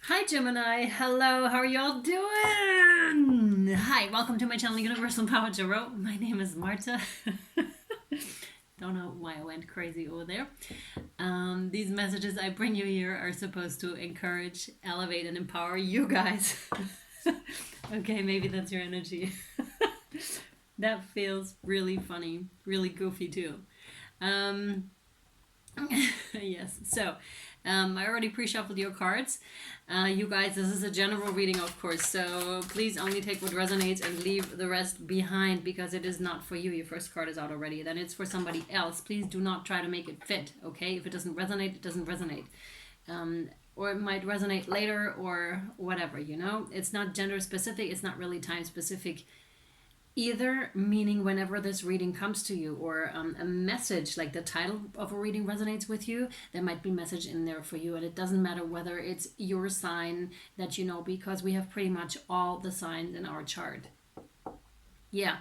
Hi Gemini, hello, how are y'all doing? Hi, welcome to my channel Universal Power Tarot. My name is Marthe. Don't know why I went crazy over there. These messages I bring you here are supposed to encourage, elevate, and empower you guys. Okay, maybe that's your energy. That feels really funny, really goofy too. Yes, so I already pre-shuffled your cards. You guys, this is a general reading, of course, so please only take what resonates and leave the rest behind because it is not for you. Your first card is out already, then it's for somebody else. Please do not try to make it fit, okay? If it doesn't resonate, it doesn't resonate. Or it might resonate later or whatever, you know? It's not gender specific, it's not really time specific either, meaning whenever this reading comes to you or a message like the title of a reading resonates with you, there might be message in there for you, and it doesn't matter whether it's your sign that you know, because we have pretty much all the signs in our chart. Yeah.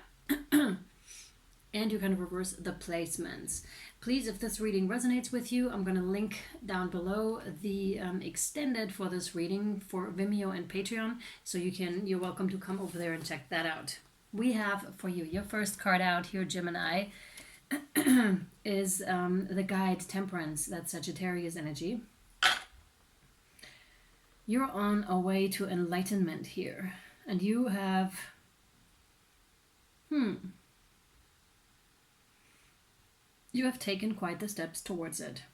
And you can reverse the placements. Please, if this reading resonates with you, I'm going to link down below the extended for this reading for Vimeo and Patreon, so you're welcome to come over there and check that out. We have for you, your first card out here, Gemini, is the guide Temperance. That's Sagittarius energy. You're on a way to enlightenment here. And you have... You have taken quite the steps towards it.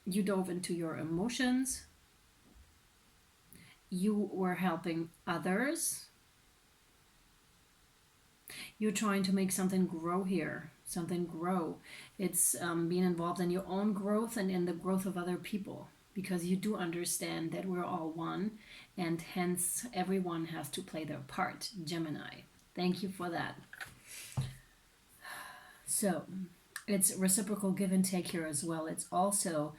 You dove into your emotions. You were helping others. You're trying to make something grow here, something grow. It's being involved in your own growth and in the growth of other people, because you do understand that we're all one, and hence everyone has to play their part. Gemini, thank you for that. So it's reciprocal give and take here as well. It's also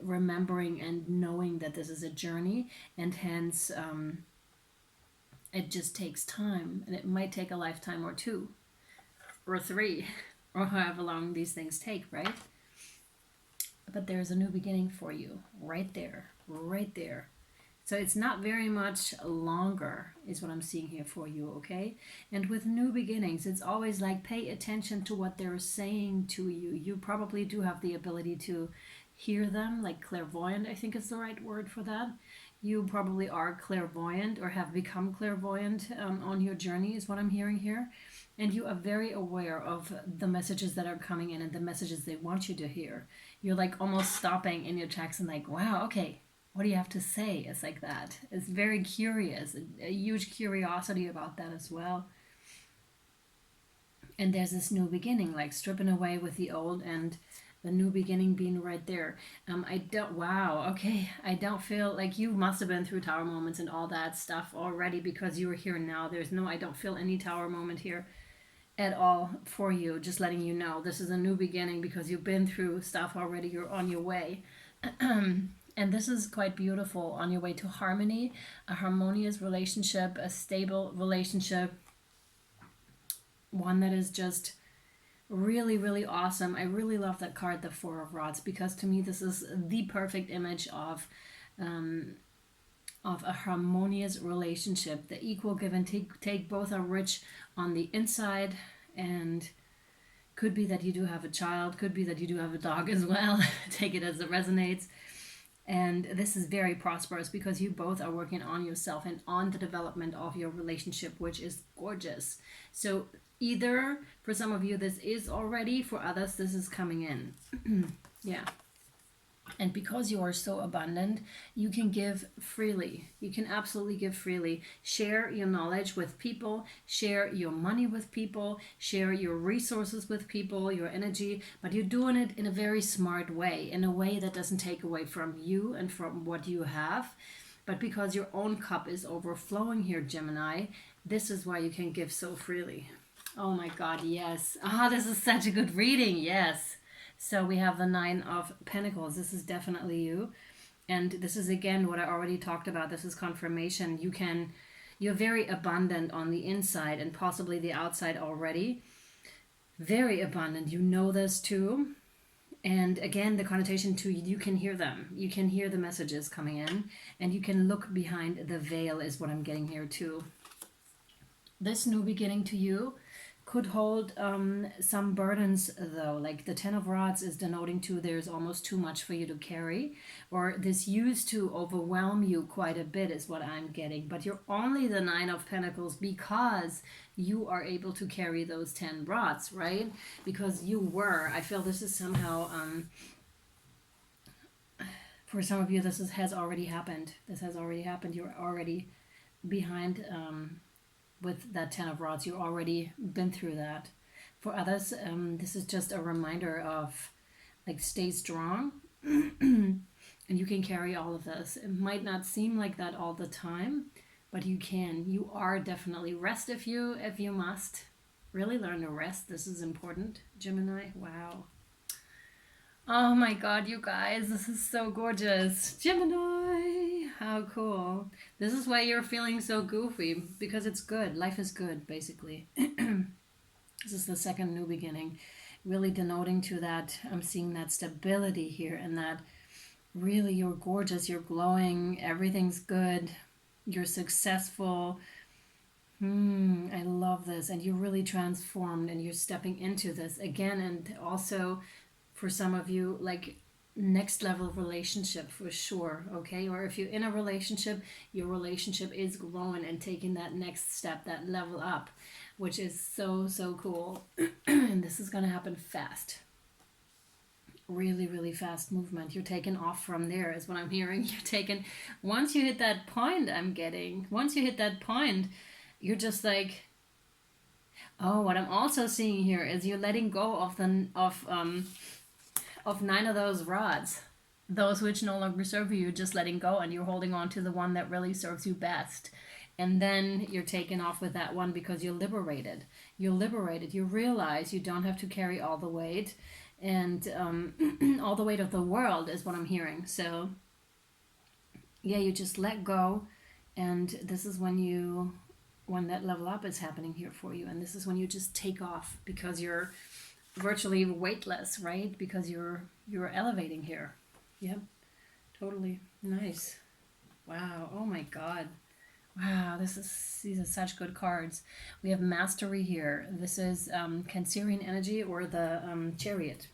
remembering and knowing that this is a journey, and hence it just takes time, and it might take a lifetime or two or three or however long these things take, right? But there's a new beginning for you right there, right there. So it's not very much longer is what I'm seeing here for you, okay? And with new beginnings, it's always like pay attention to what they're saying to you. You probably do have the ability to hear them, like clairvoyant, I think is the right word for that. You probably are clairvoyant or have become clairvoyant on your journey is what I'm hearing here. And you are very aware of the messages that are coming in and the messages they want you to hear. You're like almost stopping in your tracks and like, wow, okay, what do you have to say? It's like that. It's very curious, a huge curiosity about that as well. And there's this new beginning, like stripping away with the old and the new beginning being right there. I don't feel like you must have been through tower moments and all that stuff already because you were here now. I don't feel any tower moment here at all for you. Just letting you know this is a new beginning because you've been through stuff already. You're on your way. And this is quite beautiful, on your way to harmony, a harmonious relationship, a stable relationship, one that is just really, really awesome. I really love that card, the Four of Rods, because to me this is the perfect image of a harmonious relationship. The equal give and take, both are rich on the inside, and could be that you do have a child, could be that you do have a dog as well. Take it as it resonates. And this is very prosperous because you both are working on yourself and on the development of your relationship, which is gorgeous. So either for some of you this is already, for others this is coming in. Yeah. And because you are so abundant, you can give freely. You can absolutely give freely. Share your knowledge with people, share your money with people, share your resources with people, your energy, but you're doing it in a very smart way, in a way that doesn't take away from you and from what you have. But because your own cup is overflowing here, Gemini, this is why you can give so freely. Oh my God, yes. This is such a good reading, yes. So we have the Nine of Pentacles. This is definitely you. And this is again what I already talked about. This is confirmation. You're very abundant on the inside and possibly the outside already. Very abundant. You know this too. And again, the connotation to you can hear them. You can hear the messages coming in, and you can look behind the veil is what I'm getting here too. This new beginning to you could hold some burdens though. Like the Ten of Rods is denoting to there's almost too much for you to carry, or this used to overwhelm you quite a bit is what I'm getting. But you're only the Nine of Pentacles because you are able to carry those 10 rods, right? Because you were, I feel this is somehow for some of you has already happened. This has already happened. You're already behind with that 10 of rods. You've already been through that. For others, this is just a reminder of like stay strong and you can carry all of this. It might not seem like that all the time, but you can. You are definitely rest if you must. Really learn to rest. This is important, Gemini. Wow. Oh my god, you guys, this is so gorgeous. Gemini, how cool. This is why you're feeling so goofy, because it's good. Life is good, basically. This is the second new beginning, really denoting to that. I'm seeing that stability here, and that really you're gorgeous, you're glowing, everything's good, you're successful. I love this, and you're really transformed, and you're stepping into this again. And also for some of you, like next level relationship for sure, okay? Or if you're in a relationship, your relationship is growing and taking that next step, that level up, which is so, so cool. And this is going to happen fast. Really, really fast movement. You're taking off from there is what I'm hearing. You're taking, once you hit that point, once you hit that point, you're just like, oh, what I'm also seeing here is you're letting go of 9 of those rods, those which no longer serve you. You're just letting go, and you're holding on to the one that really serves you best. And then you're taking off with that one because you're liberated. You're liberated. You realize you don't have to carry all the weight, and all the weight of the world is what I'm hearing. So yeah, you just let go, and this is when that level up is happening here for you. And this is when you just take off because you're virtually weightless, right? Because you're elevating here. Yep, totally. Nice. Wow. Oh my god. Wow, these are such good cards. We have Mastery here. This is Cancerian energy, or the Chariot.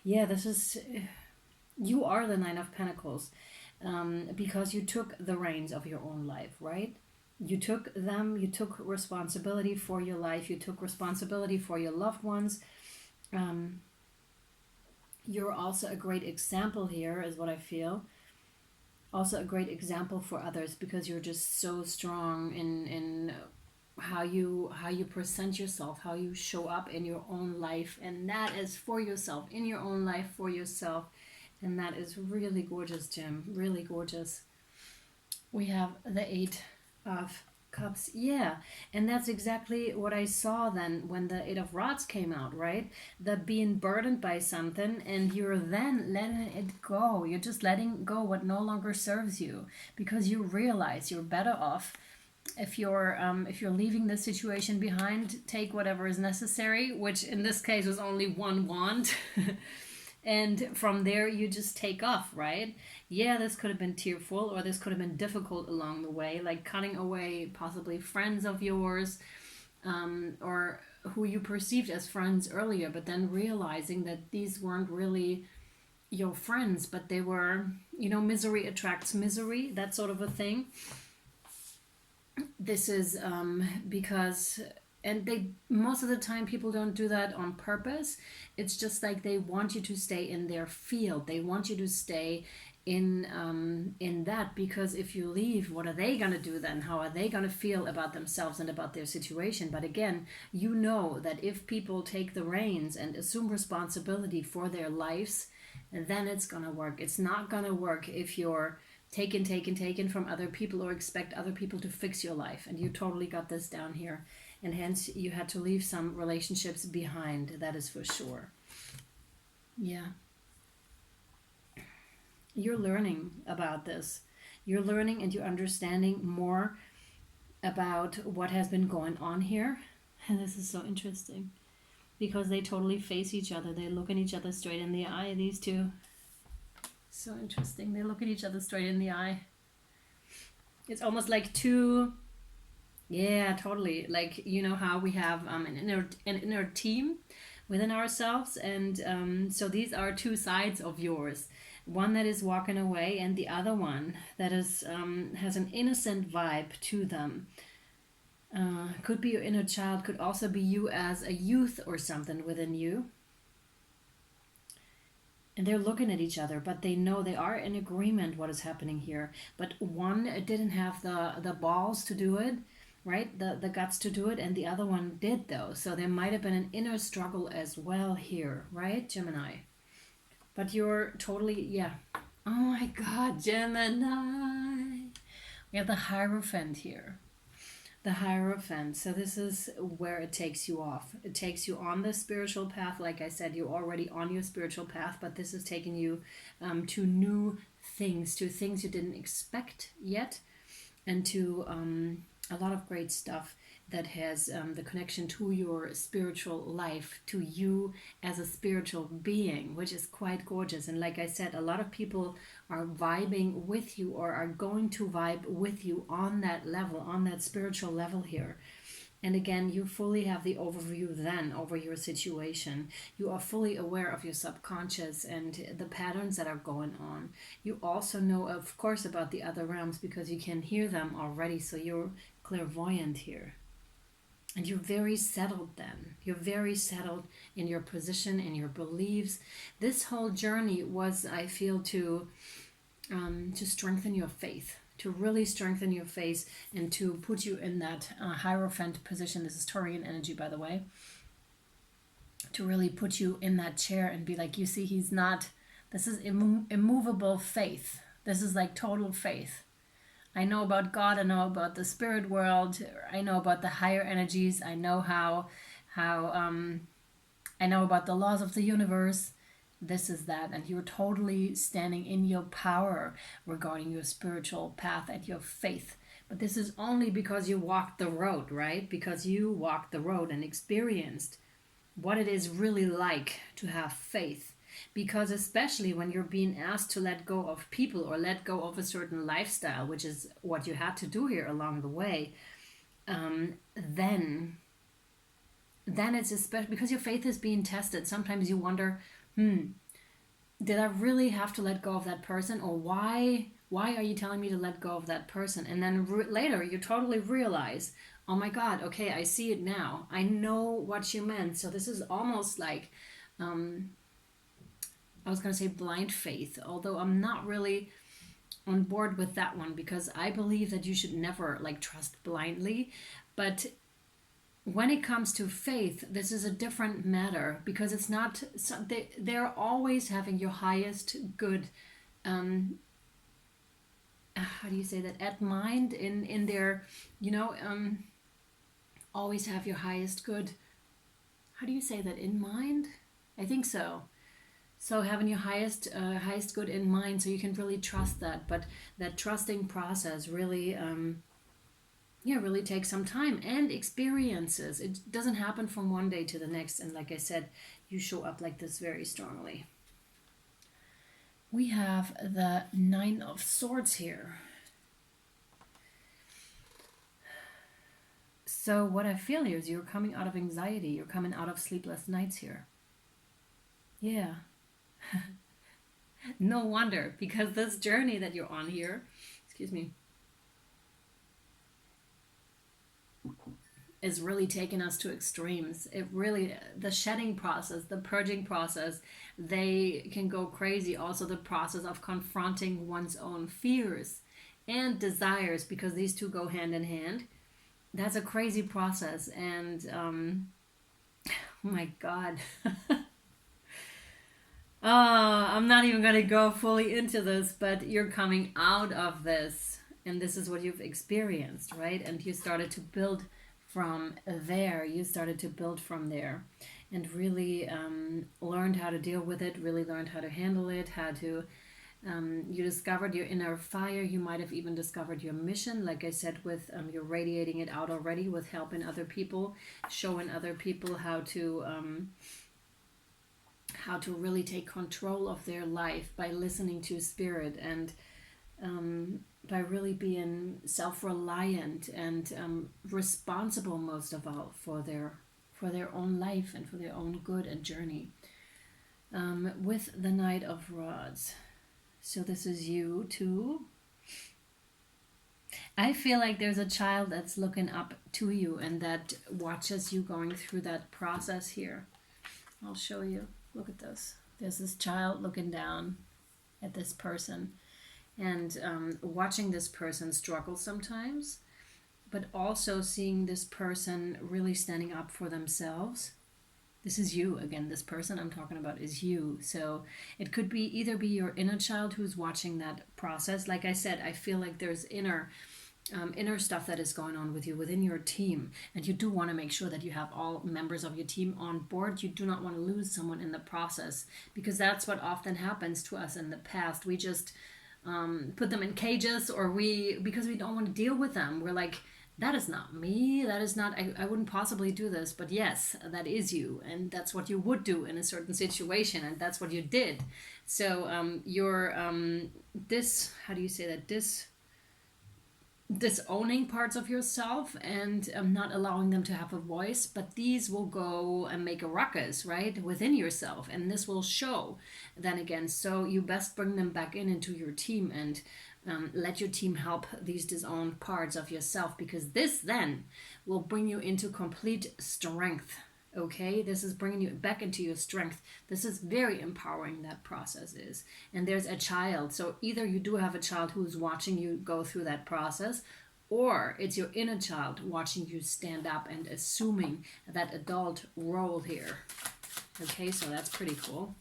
Yeah, this is, you are the 9 of Pentacles, because you took the reins of your own life, right? You took them, you took responsibility for your life, you took responsibility for your loved ones. You're also a great example here, is what I feel. Also a great example for others, because you're just so strong in how you present yourself, how you show up in your own life, and that is for yourself, in your own life, for yourself. And that is really gorgeous, Jim. Really gorgeous. We have the 8 of Cups. Yeah, and that's exactly what I saw then when the 8 of Rods came out, right? The being burdened by something, and you're then letting it go. You're just letting go what no longer serves you, because you realize you're better off if you're leaving the situation behind. Take whatever is necessary, which in this case was only one wand. And from there you just take off, right? Yeah, this could have been tearful, or this could have been difficult along the way, like cutting away possibly friends of yours, or who you perceived as friends earlier, but then realizing that these weren't really your friends, but they were, misery attracts misery, that sort of a thing. This is because, and they, most of the time people don't do that on purpose. It's just like they want you to stay in their field. They want you to stay in that, because if you leave, what are they going to do then? How are they going to feel about themselves and about their situation? But again, you know that if people take the reins and assume responsibility for their lives, then it's going to work. It's not going to work if you're taken from other people, or expect other people to fix your life. And you totally got this down here. And hence you had to leave some relationships behind, that is for sure. Yeah. You're learning about this. You're learning, and you're understanding more about what has been going on here. And this is so interesting. because they totally face each other. They look at each other straight in the eye, these two. So interesting. They look at each other straight in the eye. It's almost like two, yeah, totally. Like, you know how we have an inner team within ourselves, and so these are two sides of yours. One that is walking away, and the other one that is has an innocent vibe to them. Could be your inner child, could also be you as a youth or something within you. And they're looking at each other, but they know they are in agreement what is happening here. But one didn't have the balls to do it, right? The guts to do it, and the other one did though. So there might have been an inner struggle as well here, right, Gemini? But you're totally, yeah. Oh my God, Gemini. We have the Hierophant here. The Hierophant. So this is where it takes you off. It takes you on the spiritual path. Like I said, you're already on your spiritual path, but this is taking you to new things, to things you didn't expect yet, and to a lot of great stuff that has the connection to your spiritual life, to you as a spiritual being, which is quite gorgeous. And like I said, a lot of people are vibing with you, or are going to vibe with you on that level, on that spiritual level here. And again, you fully have the overview then over your situation. You are fully aware of your subconscious and the patterns that are going on. You also know, of course, about the other realms because you can hear them already. So you're clairvoyant here. And you're very settled then. You're very settled in your position, in your beliefs. This whole journey was, I feel, to strengthen your faith, to really strengthen your faith, and to put you in that Hierophant position. This is Taurian energy, by the way. To really put you in that chair and be like, you see, he's not, this is immovable faith. This is like total faith. I know about God, I know about the spirit world, I know about the higher energies, I know how I know about the laws of the universe. This is that, and you're totally standing in your power regarding your spiritual path and your faith. But this is only because you walked the road, right? Because you walked the road and experienced what it is really like to have faith. Because especially when you're being asked to let go of people or let go of a certain lifestyle, which is what you had to do here along the way, then it's especially because your faith is being tested. Sometimes you wonder, did I really have to let go of that person? Or why are you telling me to let go of that person? And then later you totally realize, oh my God, okay, I see it now. I know what you meant. So this is almost like... I was going to say blind faith, although I'm not really on board with that one, because I believe that you should never trust blindly. But when it comes to faith, this is a different matter, because it's not, they're always having your highest good, how do you say that, at mind in their, always have your highest good. How do you say that, in mind? I think so. So having your highest good in mind, so you can really trust that. But that trusting process really, really takes some time and experiences. It doesn't happen from one day to the next. And like I said, you show up like this very strongly. We have the Nine of Swords here. So what I feel here is you're coming out of anxiety. You're coming out of sleepless nights here. Yeah. No wonder, because this journey that you're on here, excuse me, is really taking us to extremes. It really, the shedding process, the purging process, they can go crazy. Also the process of confronting one's own fears and desires, because these two go hand in hand. That's a crazy process. And oh my God. I'm not even going to go fully into this, but you're coming out of this, and this is what you've experienced, right? And you started to build from there. You started to build from there, and really learned how to deal with it, really learned how to handle it, how to You discovered your inner fire. You might have even discovered your mission. Like I said, with you're radiating it out already with helping other people, showing other people how to really take control of their life by listening to spirit, and by really being self-reliant and responsible, most of all, for their own life and for their own good and journey. With the Knight of Rods. So this is you too. I feel like there's a child that's looking up to you and that watches you going through that process here. I'll show you. Look at this. There's this child looking down at this person and watching this person struggle sometimes, but also seeing this person really standing up for themselves. This is you. Again, this person I'm talking about is you. So it could be either be your inner child who's watching that process. Like I said, I feel like there's inner stuff that is going on with you within your team, and you do want to make sure that you have all members of your team on board. You do not want to lose someone in the process, because that's what often happens to us in the past. We just put them in cages, or because we don't want to deal with them, we're like, that is not me, that is not, I wouldn't possibly do this. But yes, that is you, and that's what you would do in a certain situation, and that's what you did. So you're this, how do you say that, disowning parts of yourself and not allowing them to have a voice, but these will go and make a ruckus, right, within yourself, and this will show then again. So you best bring them back into your team and let your team help these disowned parts of yourself, because this then will bring you into complete strength. Okay, this is bringing you back into your strength. This is very empowering, that process is. And there's a child, so either you do have a child who's watching you go through that process, or it's your inner child watching you stand up and assuming that adult role here. Okay, so that's pretty cool.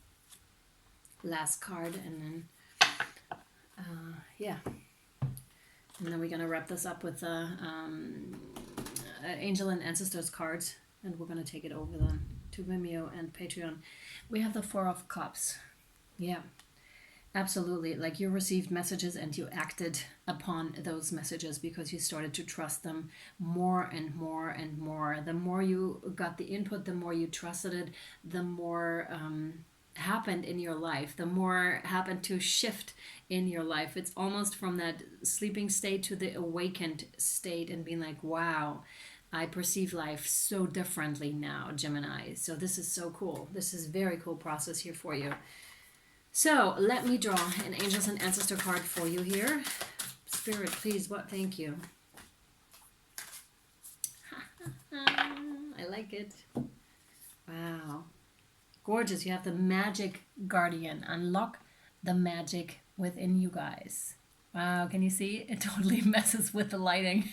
Last card, and then yeah, and then we're gonna wrap this up with angel and ancestors cards, and we're gonna take it over then to Vimeo and Patreon. We have the Four of Cups. Yeah, absolutely. Like, you received messages and you acted upon those messages because you started to trust them more and more and more. The more you got the input, the more you trusted it, the more happened in your life, the more happened to shift in your life. It's almost from that sleeping state to the awakened state, and being like, wow, I perceive life so differently now, Gemini. So this is so cool. This is a very cool process here for you. So let me draw an Angels and Ancestor card for you here. Spirit, please, what? Thank you. I like it. Wow. Gorgeous. You have the Magic Guardian. Unlock the magic within you guys. Wow, can you see? It totally messes with the lighting.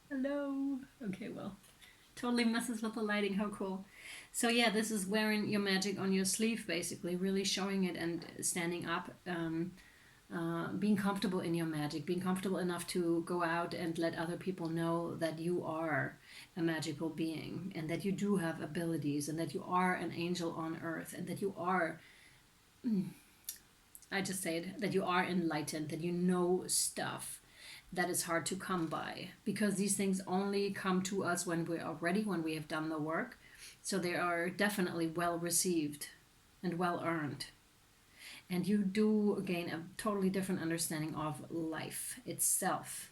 Hello. Okay, well, totally messes with the lighting. How cool. So yeah, this is wearing your magic on your sleeve, basically, really showing it and standing up, being comfortable in your magic, being comfortable enough to go out and let other people know that you are a magical being, and that you do have abilities, and that you are an angel on earth, and that you are, I just said, that you are enlightened, that you know stuff that is hard to come by, because these things only come to us when we are ready, when we have done the work. So they are definitely well received and well earned. And you do gain a totally different understanding of life itself.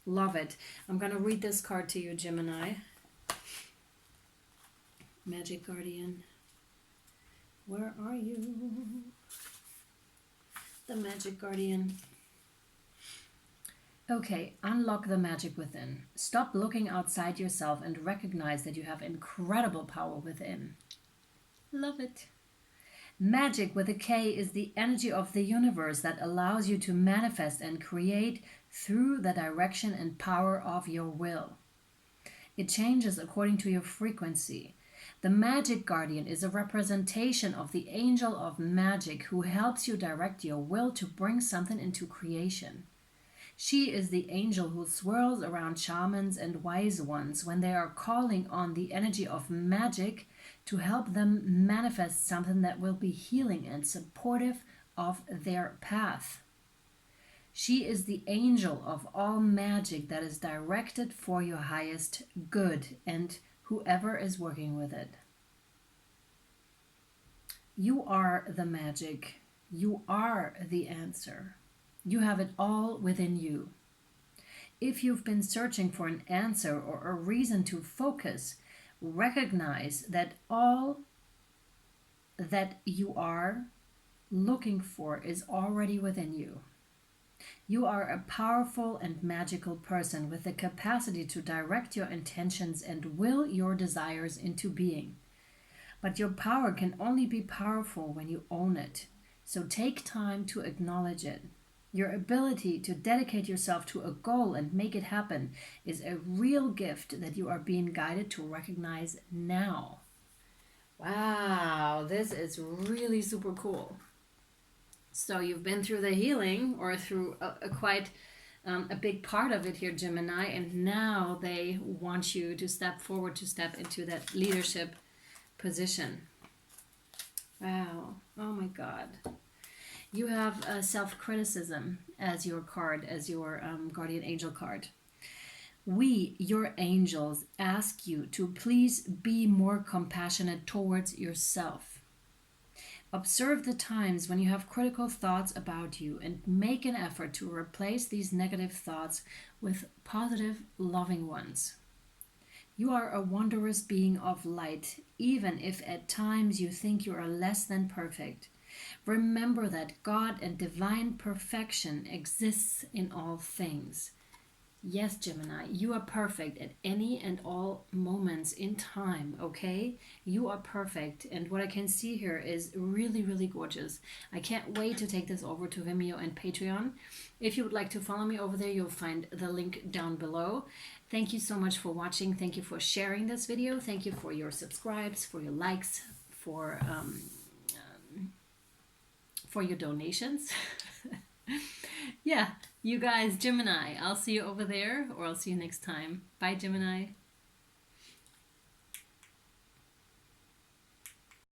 Love it. I'm going to read this card to you, Gemini. Magic Guardian. Where are you? The Magic Guardian. Okay, unlock the magic within. Stop looking outside yourself and recognize that you have incredible power within. Love it. Magic with a K is the energy of the universe that allows you to manifest and create through the direction and power of your will. It changes according to your frequency. The Magic Guardian is a representation of the angel of magic who helps you direct your will to bring something into creation. She is the angel who swirls around shamans and wise ones when they are calling on the energy of magic to help them manifest something that will be healing and supportive of their path. She is the angel of all magic that is directed for your highest good and whoever is working with it. You are the magic. You are the answer. You have it all within you. If you've been searching for an answer or a reason to focus, recognize that all that you are looking for is already within you. You are a powerful and magical person with the capacity to direct your intentions and will your desires into being. But your power can only be powerful when you own it. So take time to acknowledge it. Your ability to dedicate yourself to a goal and make it happen is a real gift that you are being guided to recognize now. Wow, this is really super cool. So you've been through the healing, or through a big part of it here, Gemini, and now they want you to step forward, to step into that leadership position. Wow. Oh my God. You have self-criticism as your card, as your guardian angel card. We, your angels, ask you to please be more compassionate towards yourself. Observe the times when you have critical thoughts about you and make an effort to replace these negative thoughts with positive, loving ones. You are a wondrous being of light, even if at times you think you are less than perfect. Remember that God and divine perfection exists in all things. Yes, Gemini, you are perfect at any and all moments in time, okay? You are perfect, and what I can see here is really, really gorgeous. I can't wait to take this over to Vimeo and Patreon. If you would like to follow me over there, you'll find the link down below. Thank you so much for watching. Thank you for sharing this video. Thank you for your subscribes, for your likes, for your donations. Yeah, you guys, Gemini, I'll see you over there, or I'll see you next time. Bye, Gemini.